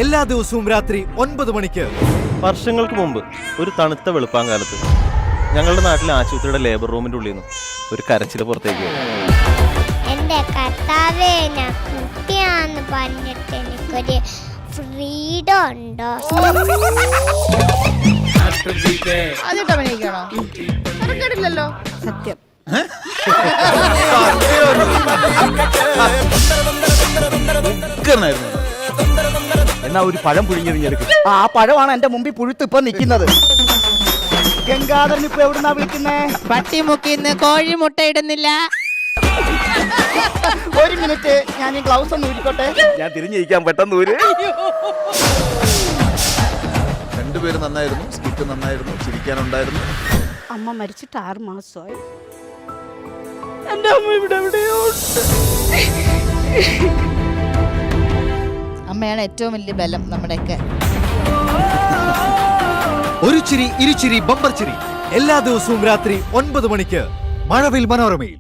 എല്ലാ ദിവസവും രാത്രി 9 മണിക്ക്. വർഷങ്ങൾക്ക് മുമ്പ് ഒരു തണുത്ത വെളുപ്പാങ്കാലത്ത് ഞങ്ങളുടെ നാട്ടിലെ ആശുപത്രിയുടെ ലേബർ റൂമിന്റെ ഉള്ളിൽ നിന്ന് ഒരു കരച്ചിൽ പുറത്തേക്ക്. എന്റെ കർത്താവേ, ഞാൻ കുട്ടിയാന്ന് പറഞ്ഞിട്ട് എനിക്കൊരു ഫ്രീഡം ഉണ്ടോ? അഭിനയിക്കണോ? സത്യം. എന്നാ ഒരു പഴം പുഴുങ്ങിയെടുക്കും. ആ പഴമാണ് എന്റെ മുമ്പിൽ പുഴുത്ത് ഇപ്പൊ നിൽക്കുന്നത്. ഗംഗാധരൻ ഇപ്പൊ എവിടുന്നാ വിളിക്കുന്നേ? പട്ടിമുക്കിന്ന് കോഴി മുട്ട ഇടുന്നില്ല. ഒരു മിനിറ്റ്, ഞാൻ ഈ ഗ്ലൗസ് ഒന്ന് ഊരിക്കോട്ടെ. ഞാൻ തിരിഞ്ഞിരിക്കാൻ പെട്ടെന്ന് ഊര്. രണ്ടുപേരും നന്നായിരുന്നു, സ്കിറ്റ് നന്നായിരുന്നു, ചിരിക്കാനുണ്ടായിരുന്നു. അമ്മ മരിച്ചിട്ട് 6 മാസമായി. എൻ്റെ അമ്മ ഇവിടെ എവിടെയോ ഉണ്ട്. അമ്മയാണ് ഏറ്റവും വലിയ ബലം നമ്മുടെയൊക്കെ. ഒരു ചിരി ഇരുചിരി ബമ്പർ ചിരി എല്ലാ ദിവസവും രാത്രി 9 മണിക്ക് മഴവിൽ മനോരമയിൽ.